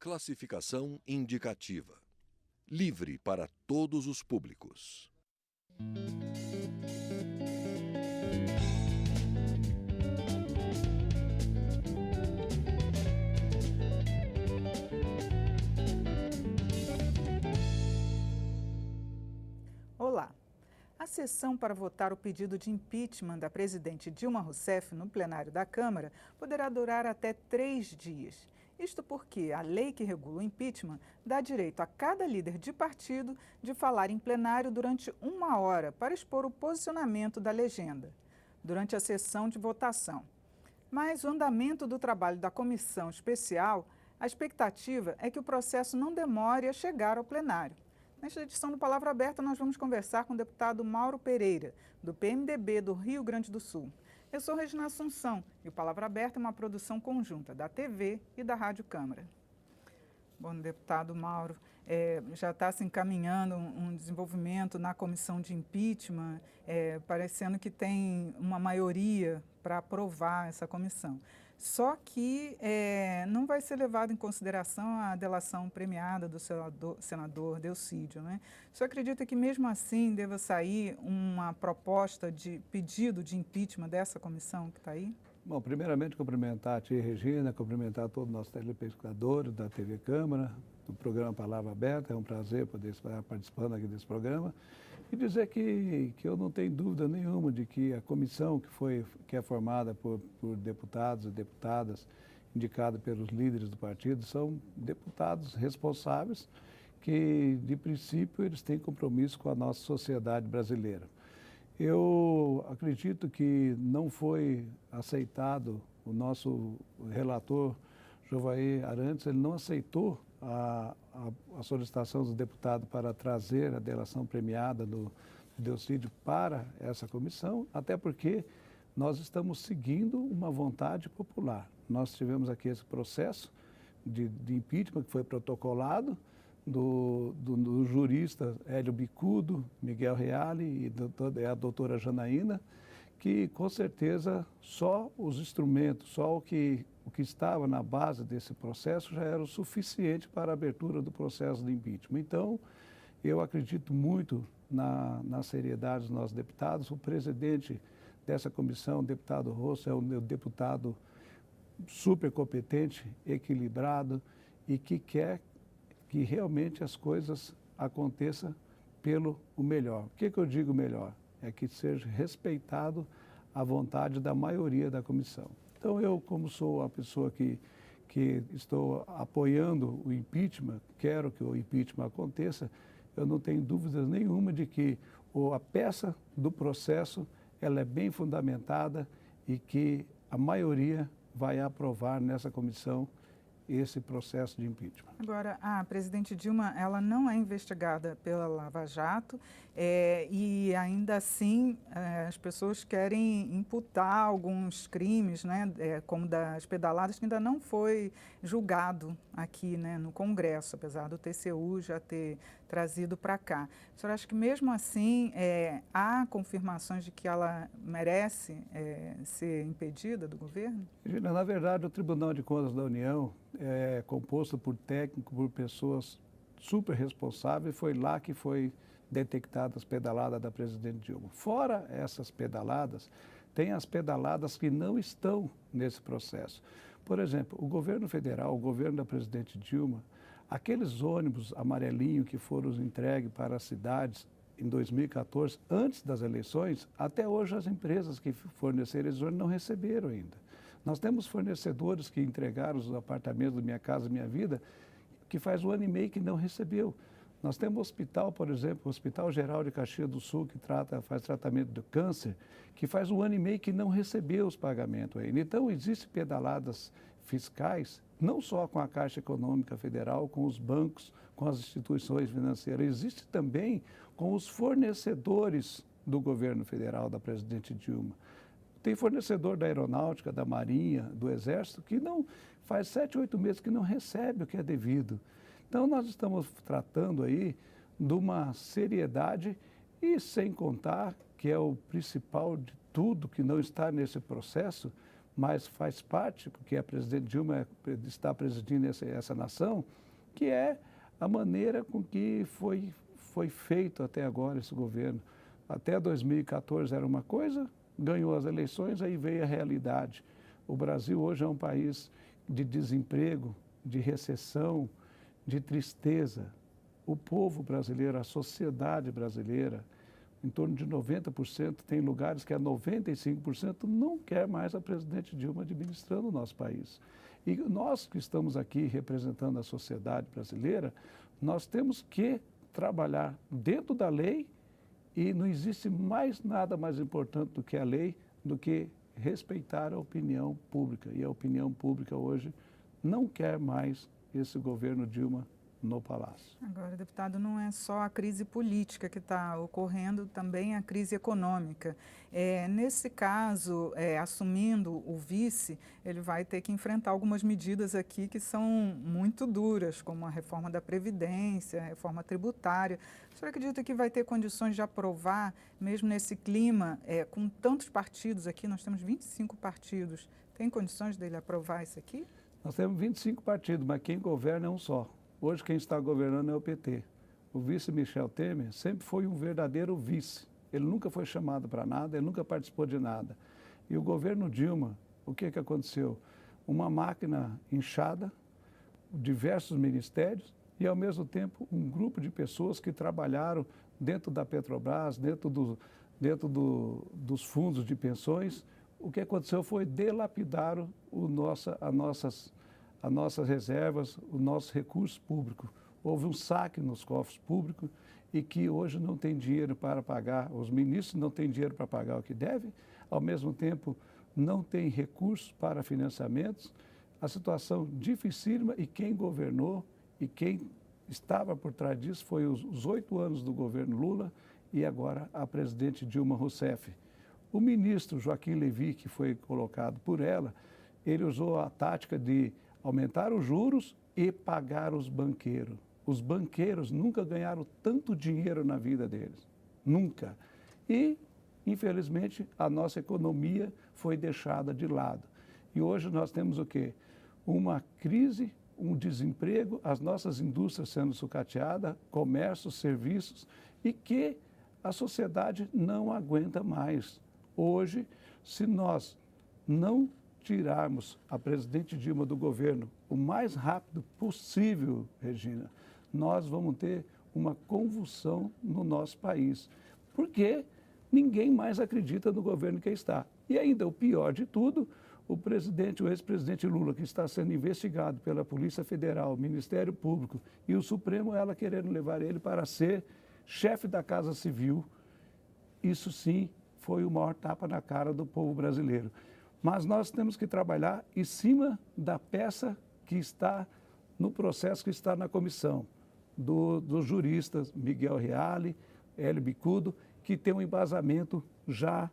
Classificação indicativa. Livre para todos os públicos. Olá. A sessão para votar o pedido de impeachment da presidente Dilma Rousseff no plenário da Câmara poderá durar até 3 dias. Isto porque a lei que regula o impeachment dá direito a cada líder de partido de falar em plenário durante 1 hora para expor o posicionamento da legenda durante a sessão de votação. Mas o andamento do trabalho da comissão especial, a expectativa é que o processo não demore a chegar ao plenário. Nesta edição do Palavra Aberta, nós vamos conversar com o deputado Mauro Pereira, do PMDB do Rio Grande do Sul. Eu sou Regina Assunção e o Palavra Aberta é uma produção conjunta da TV e da Rádio Câmara. Bom, deputado Mauro, já está se encaminhando um desenvolvimento na comissão de impeachment, parecendo que tem uma maioria para aprovar essa comissão. Só que não vai ser levado em consideração a delação premiada do senador Delcídio, né? O senhor acredita que mesmo assim deva sair uma proposta de pedido de impeachment dessa comissão que está aí? Bom, primeiramente cumprimentar a tia Regina, cumprimentar todos os nossos telespectadores da TV Câmara, do programa Palavra Aberta. É um prazer poder estar participando aqui desse programa. E dizer que eu não tenho dúvida nenhuma de que a comissão que é formada por deputados e deputadas indicados pelos líderes do partido são deputados responsáveis que, de princípio, eles têm compromisso com a nossa sociedade brasileira. Eu acredito que não foi aceitado o nosso relator, Jovair Arantes, ele não aceitou a solicitação dos deputados para trazer a delação premiada do Delcídio para essa comissão, até porque nós estamos seguindo uma vontade popular. Nós tivemos aqui esse processo de impeachment que foi protocolado do jurista Hélio Bicudo, Miguel Reale e a doutora Janaína, que com certeza só os instrumentos, só o que estava na base desse processo já era o suficiente para a abertura do processo de impeachment. Então, eu acredito muito na seriedade dos nossos deputados. O presidente dessa comissão, o deputado Rosso, é um deputado super competente, equilibrado e que quer que realmente as coisas aconteçam pelo o melhor. O que eu digo melhor? É que seja respeitado a vontade da maioria da comissão. Então, eu, como sou a pessoa que estou apoiando o impeachment, quero que o impeachment aconteça, eu não tenho dúvida nenhuma de que a peça do processo ela é bem fundamentada e que a maioria vai aprovar nessa comissão esse processo de impeachment. Agora, a presidente Dilma, ela não é investigada pela Lava Jato e ainda assim as pessoas querem imputar alguns crimes, né, como das pedaladas, que ainda não foi julgado aqui, né, no Congresso, apesar do TCU já ter trazido para cá. O senhor acha que mesmo assim há confirmações de que ela merece ser impedida do governo? Regina, na verdade, o Tribunal de Contas da União é composto por técnicos, por pessoas super responsáveis. Foi lá que foi detectada as pedaladas da presidente Dilma. Fora essas pedaladas, tem as pedaladas que não estão nesse processo. Por exemplo, o governo federal, o governo da presidente Dilma, aqueles ônibus amarelinhos que foram entregues para as cidades em 2014, antes das eleições, até hoje as empresas que forneceram esses ônibus não receberam ainda. Nós temos fornecedores que entregaram os apartamentos do Minha Casa Minha Vida, que faz 1 ano e meio que não recebeu. Nós temos hospital, por exemplo, o Hospital Geral de Caxias do Sul, que faz tratamento do câncer, que faz 1 ano e meio que não recebeu os pagamentos ainda. Então, existem pedaladas fiscais, não só com a Caixa Econômica Federal, com os bancos, com as instituições financeiras, existe também com os fornecedores do governo federal, da presidente Dilma. Tem fornecedor da Aeronáutica, da Marinha, do Exército, que não faz 7, 8 meses que não recebe o que é devido. Então, nós estamos tratando aí de uma seriedade e sem contar que é o principal de tudo que não está nesse processo, mas faz parte, porque a presidente Dilma está presidindo essa nação, que é a maneira com que foi feito até agora esse governo. Até 2014 era uma coisa, ganhou as eleições, aí veio a realidade. O Brasil hoje é um país de desemprego, de recessão, de tristeza. O povo brasileiro, a sociedade brasileira, em torno de 90%, tem lugares que a 95% não quer mais a presidente Dilma administrando o nosso país. E nós que estamos aqui representando a sociedade brasileira, nós temos que trabalhar dentro da lei e não existe mais nada mais importante do que a lei, do que respeitar a opinião pública. E a opinião pública hoje não quer mais esse governo Dilma no Palácio. Agora, deputado, não é só a crise política que está ocorrendo, também a crise econômica. Nesse caso, assumindo o vice, ele vai ter que enfrentar algumas medidas aqui que são muito duras, como a reforma da Previdência, a reforma tributária. O senhor acredita que vai ter condições de aprovar, mesmo nesse clima, com tantos partidos aqui, nós temos 25 partidos, tem condições dele aprovar isso aqui? Nós temos 25 partidos, mas quem governa é um só. Hoje quem está governando é o PT. O vice Michel Temer sempre foi um verdadeiro vice. Ele nunca foi chamado para nada, ele nunca participou de nada. E o governo Dilma, o que aconteceu? Uma máquina inchada, diversos ministérios e, ao mesmo tempo, um grupo de pessoas que trabalharam dentro da Petrobras, dentro dos fundos de pensões. O que aconteceu foi dilapidar as nossas reservas, os nossos recursos públicos. Houve um saque nos cofres públicos e que hoje não tem dinheiro para pagar, os ministros não têm dinheiro para pagar o que devem, ao mesmo tempo não tem recursos para financiamentos. A situação dificílima e quem governou e quem estava por trás disso foi os 8 anos do governo Lula e agora a presidente Dilma Rousseff. O ministro Joaquim Levy, que foi colocado por ela, ele usou a tática de aumentar os juros e pagar os banqueiros. Os banqueiros nunca ganharam tanto dinheiro na vida deles. Nunca. E, infelizmente, a nossa economia foi deixada de lado. E hoje nós temos o quê? Uma crise, um desemprego, as nossas indústrias sendo sucateadas, comércio, serviços, e que a sociedade não aguenta mais. Hoje, se nós não tirarmos a presidente Dilma do governo o mais rápido possível, Regina, nós vamos ter uma convulsão no nosso país, porque ninguém mais acredita no governo que está. E ainda o pior de tudo, o ex-presidente Lula, que está sendo investigado pela Polícia Federal, Ministério Público e o Supremo, ela querendo levar ele para ser chefe da Casa Civil. Isso sim foi o maior tapa na cara do povo brasileiro. Mas nós temos que trabalhar em cima da peça que está no processo que está na comissão, dos juristas Miguel Reale, Hélio Bicudo, que tem um embasamento já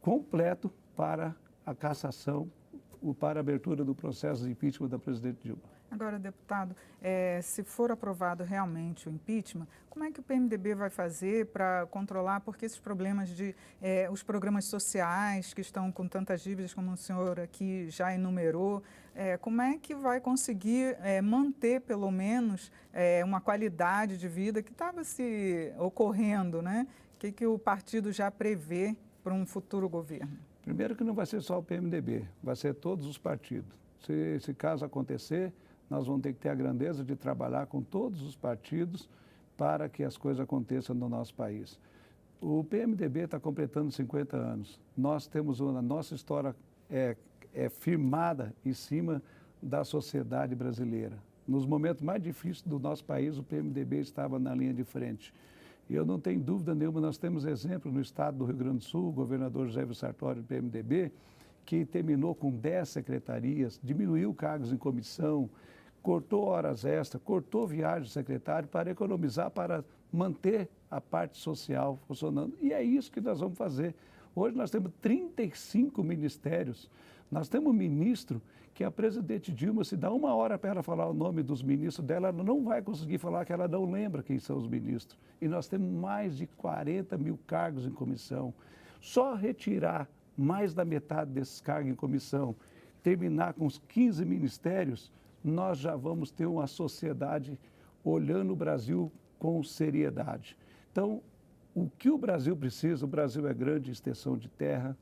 completo para a cassação, para a abertura do processo de impeachment da presidente Dilma. Agora, deputado, se for aprovado realmente o impeachment, como é que o PMDB vai fazer para controlar, porque esses problemas os programas sociais que estão com tantas dívidas, como o senhor aqui já enumerou, como é que vai conseguir manter, pelo menos, uma qualidade de vida que estava se ocorrendo, né? O que o partido já prevê para um futuro governo? Primeiro que não vai ser só o PMDB, vai ser todos os partidos. Se caso acontecer, nós vamos ter que ter a grandeza de trabalhar com todos os partidos para que as coisas aconteçam no nosso país. O PMDB está completando 50 anos. Nós temos a nossa história firmada em cima da sociedade brasileira. Nos momentos mais difíceis do nosso país, o PMDB estava na linha de frente. E eu não tenho dúvida nenhuma, nós temos exemplo no estado do Rio Grande do Sul, o governador José Sartori do PMDB, que terminou com 10 secretarias, diminuiu cargos em comissão, cortou horas extras, cortou viagens do secretário para economizar, para manter a parte social funcionando. E é isso que nós vamos fazer. Hoje nós temos 35 ministérios. Nós temos um ministro que a presidente Dilma, se dá 1 hora para ela falar o nome dos ministros dela, ela não vai conseguir falar, que ela não lembra quem são os ministros. E nós temos mais de 40 mil cargos em comissão. Só retirar mais da metade desses cargos em comissão, terminar com os 15 ministérios, nós já vamos ter uma sociedade olhando o Brasil com seriedade. Então, o que o Brasil precisa? O Brasil é grande, extensão de terra,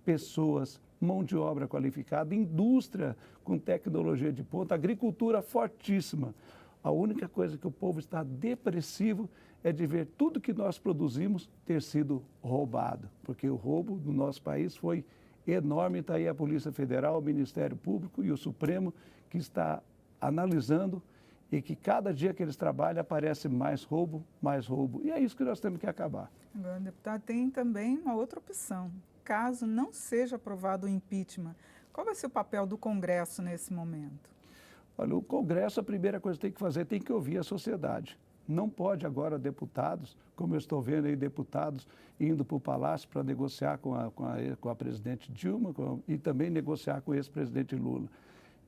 pessoas, mão de obra qualificada, indústria com tecnologia de ponta, agricultura fortíssima. A única coisa que o povo está depressivo é de ver tudo que nós produzimos ter sido roubado, porque o roubo no nosso país foi enorme. Está aí a Polícia Federal, o Ministério Público e o Supremo que está analisando e que cada dia que eles trabalham aparece mais roubo, mais roubo. E é isso que nós temos que acabar. Agora, deputado, tem também uma outra opção. Caso não seja aprovado o impeachment, qual vai ser o papel do Congresso nesse momento? Olha, o Congresso, a primeira coisa que tem que fazer, tem que ouvir a sociedade. Não pode agora deputados, como eu estou vendo aí, deputados indo para o Palácio para negociar com a presidente Dilma e também negociar com o ex-presidente Lula.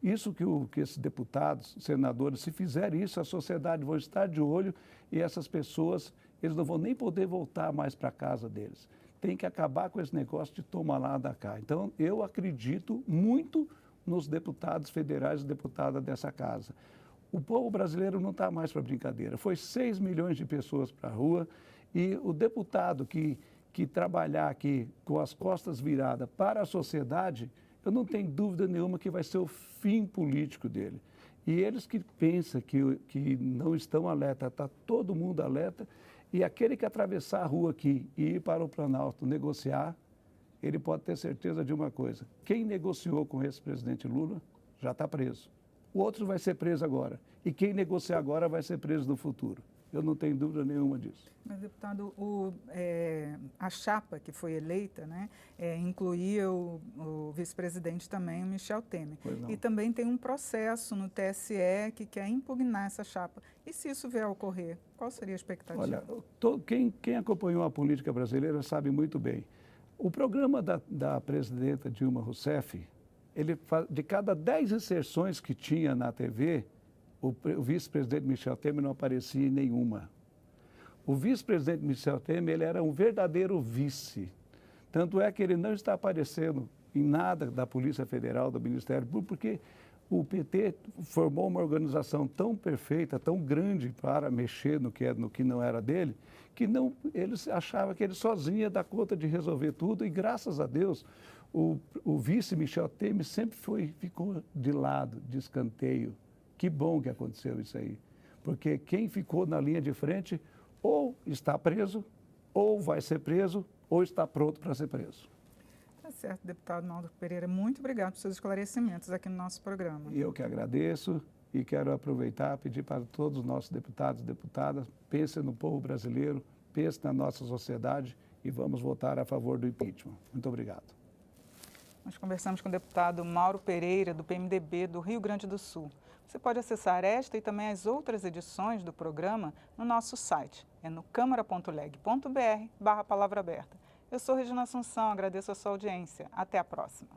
Isso que esses deputados, senadores, se fizerem isso, a sociedade vai estar de olho e essas pessoas, eles não vão nem poder voltar mais para a casa deles. Tem que acabar com esse negócio de tomar lá da cá. Então, eu acredito muito nos deputados federais e deputadas dessa casa. O povo brasileiro não está mais para brincadeira. Foi 6 milhões de pessoas para a rua e o deputado que trabalhar aqui com as costas viradas para a sociedade, eu não tenho dúvida nenhuma que vai ser o fim político dele. E eles que pensam que não estão alerta, está todo mundo alerta, e aquele que atravessar a rua aqui e ir para o Planalto negociar, ele pode ter certeza de uma coisa: quem negociou com esse presidente Lula já está preso. O outro vai ser preso agora. E quem negociar agora vai ser preso no futuro. Eu não tenho dúvida nenhuma disso. Mas, deputado, a chapa que foi eleita, né, incluía o vice-presidente também, o Michel Temer. E também tem um processo no TSE que quer impugnar essa chapa. E se isso vier a ocorrer, qual seria a expectativa? Olha, quem acompanhou a política brasileira sabe muito bem. O programa da presidenta Dilma Rousseff, de cada 10 inserções que tinha na TV, o vice-presidente Michel Temer não aparecia em nenhuma. O vice-presidente Michel Temer, ele era um verdadeiro vice. Tanto é que ele não está aparecendo em nada da Polícia Federal, do Ministério Público, porque o PT formou uma organização tão perfeita, tão grande para mexer no que não era dele, que eles achavam que ele sozinho ia dar conta de resolver tudo, e graças a Deus o vice Michel Temer sempre ficou de lado, de escanteio. Que bom que aconteceu isso aí, porque quem ficou na linha de frente ou está preso, ou vai ser preso, ou está pronto para ser preso. Tá certo, deputado Mauro Pereira, muito obrigado por seus esclarecimentos aqui no nosso programa. E eu que agradeço e quero aproveitar e pedir para todos os nossos deputados e deputadas, pensem no povo brasileiro, pensem na nossa sociedade e vamos votar a favor do impeachment. Muito obrigado. Nós conversamos com o deputado Mauro Pereira, do PMDB do Rio Grande do Sul. Você pode acessar esta e também as outras edições do programa no nosso site. É no câmara.leg.br/palavra aberta. Eu sou Regina Assunção, agradeço a sua audiência. Até a próxima.